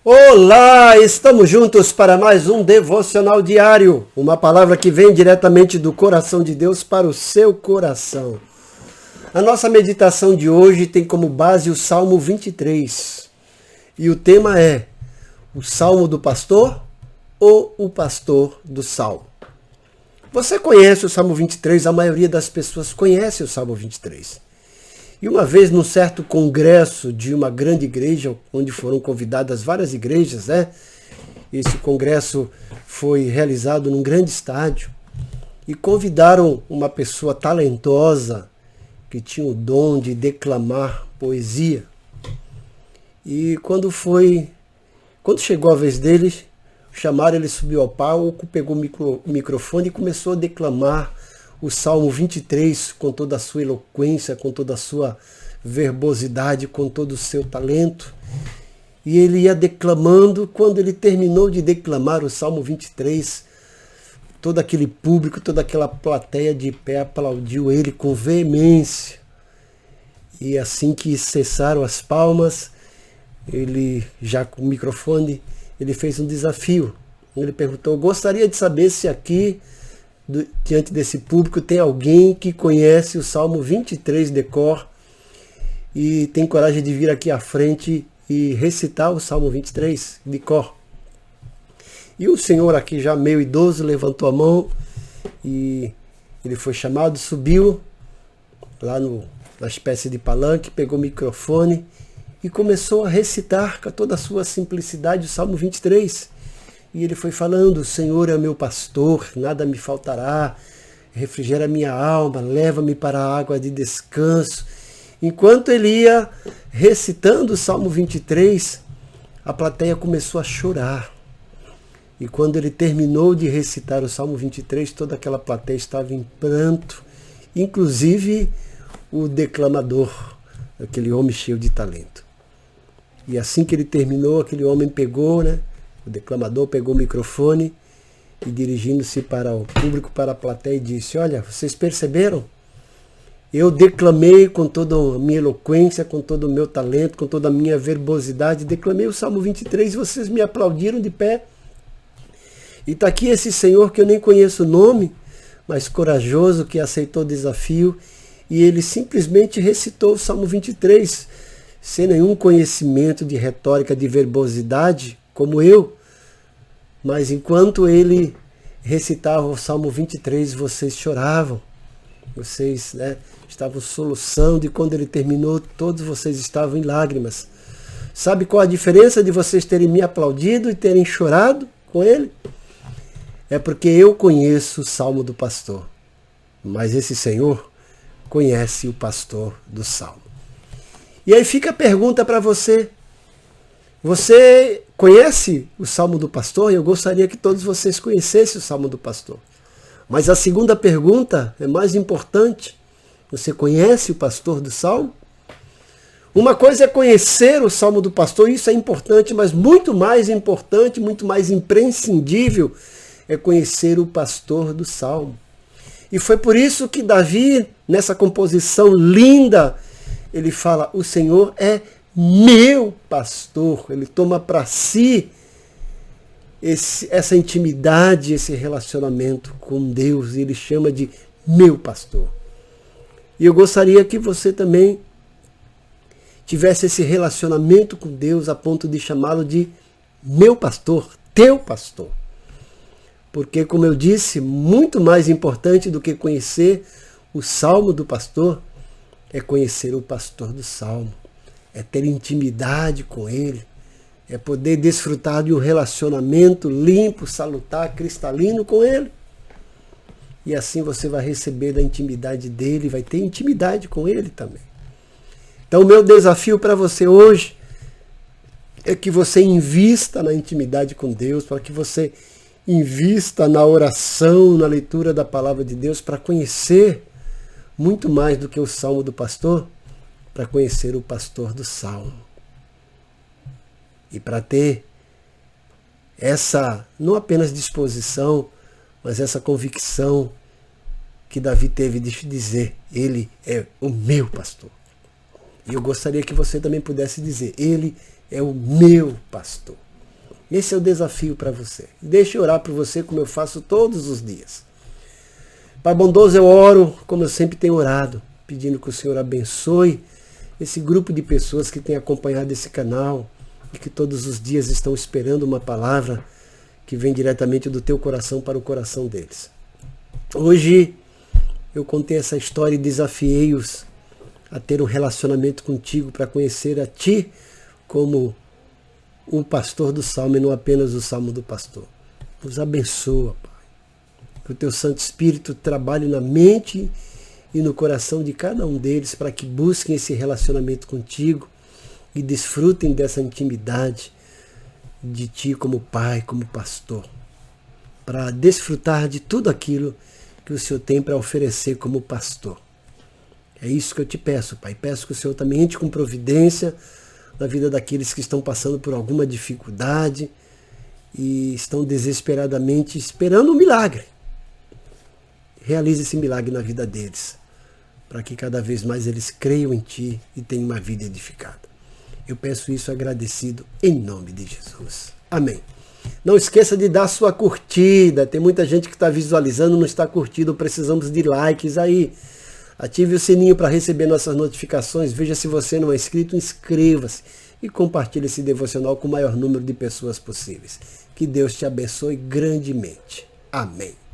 Olá, estamos juntos para mais um devocional diário, uma palavra que vem diretamente do coração de Deus para o seu coração. A nossa meditação de hoje tem como base o Salmo 23 e o tema é o Salmo do Pastor ou o Pastor do Salmo. Você conhece o Salmo 23, a maioria das pessoas conhece o Salmo 23. E uma vez num certo congresso de uma grande igreja, onde foram convidadas várias igrejas, esse congresso foi realizado num grande estádio, e convidaram uma pessoa talentosa, que tinha o dom de declamar poesia. E quando chegou a vez dele, chamaram, ele subiu ao palco, pegou o microfone e começou a declamar o Salmo 23 com toda a sua eloquência, com toda a sua verbosidade, com todo o seu talento. E ele ia declamando. Quando ele terminou de declamar o Salmo 23, todo aquele público, toda aquela plateia de pé aplaudiu ele com veemência. E assim que cessaram as palmas, ele, já com o microfone, ele fez um desafio. Ele perguntou: gostaria de saber se aqui, diante desse público, tem alguém que conhece o Salmo 23 de cor e tem coragem de vir aqui à frente e recitar o Salmo 23 de cor. E o senhor aqui, já meio idoso, levantou a mão e ele foi chamado, subiu lá na espécie de palanque, pegou o microfone e começou a recitar com toda a sua simplicidade o Salmo 23. E ele foi falando: o Senhor é meu pastor, nada me faltará, refrigera minha alma, leva-me para a água de descanso. Enquanto ele ia recitando o Salmo 23, a plateia começou a chorar. E quando ele terminou de recitar o Salmo 23, toda aquela plateia estava em pranto, inclusive o declamador, aquele homem cheio de talento. E assim que ele terminou, aquele homem pegou, o declamador pegou o microfone e, dirigindo-se para o público, para a plateia, disse: olha, vocês perceberam? Eu declamei com toda a minha eloquência, com todo o meu talento, com toda a minha verbosidade, declamei o Salmo 23 e vocês me aplaudiram de pé. E está aqui esse senhor que eu nem conheço o nome, mas corajoso, que aceitou o desafio, e ele simplesmente recitou o Salmo 23, sem nenhum conhecimento de retórica, de verbosidade, como eu. Mas enquanto ele recitava o Salmo 23, vocês choravam, vocês estavam soluçando, e quando ele terminou, todos vocês estavam em lágrimas. Sabe qual a diferença de vocês terem me aplaudido e terem chorado com ele? É porque eu conheço o Salmo do pastor, mas esse senhor conhece o pastor do Salmo. E aí fica a pergunta para você: você conhece o Salmo do pastor? Eu gostaria que todos vocês conhecessem o Salmo do pastor. Mas a segunda pergunta é mais importante: você conhece o pastor do Salmo? Uma coisa é conhecer o Salmo do pastor, isso é importante, mas muito mais importante, muito mais imprescindível é conhecer o pastor do Salmo. E foi por isso que Davi, nessa composição linda, ele fala: o Senhor é meu pastor. Ele toma para si essa intimidade, esse relacionamento com Deus, e ele chama de meu pastor. E eu gostaria que você também tivesse esse relacionamento com Deus a ponto de chamá-lo de meu pastor, teu pastor. Porque, como eu disse, muito mais importante do que conhecer o Salmo do pastor é conhecer o pastor do Salmo. É ter intimidade com ele, é poder desfrutar de um relacionamento limpo, salutar, cristalino com ele. E assim você vai receber da intimidade dele, vai ter intimidade com ele também. Então o meu desafio para você hoje é que você invista na intimidade com Deus, para que você invista na oração, na leitura da palavra de Deus, para conhecer muito mais do que o Salmo do pastor, para conhecer o pastor do Salmo. E para ter essa, não apenas disposição, mas essa convicção que Davi teve de dizer: ele é o meu pastor. E eu gostaria que você também pudesse dizer: ele é o meu pastor. Esse é o desafio para você. Deixe eu orar por você como eu faço todos os dias. Pai bondoso, eu oro como eu sempre tenho orado, pedindo que o Senhor abençoe esse grupo de pessoas que tem acompanhado esse canal e que todos os dias estão esperando uma palavra que vem diretamente do teu coração para o coração deles. Hoje eu contei essa história e desafiei-os a ter um relacionamento contigo para conhecer a ti como o pastor do salmo e não apenas o salmo do pastor. Nos abençoa, Pai. Que o teu Santo Espírito trabalhe na mente e no coração de cada um deles para que busquem esse relacionamento contigo e desfrutem dessa intimidade de ti como pai, como pastor, para desfrutar de tudo aquilo que o Senhor tem para oferecer como pastor. É isso que eu te peço, Pai. Peço que o Senhor também entre com providência na vida daqueles que estão passando por alguma dificuldade e estão desesperadamente esperando um milagre. Realize esse milagre na vida deles, para que cada vez mais eles creiam em ti e tenham uma vida edificada. Eu peço isso agradecido em nome de Jesus. Amém. Não esqueça de dar sua curtida. Tem muita gente que está visualizando, não está curtindo. Precisamos de likes aí. Ative o sininho para receber nossas notificações. Veja se você não é inscrito, inscreva-se. E compartilhe esse devocional com o maior número de pessoas possíveis. Que Deus te abençoe grandemente. Amém.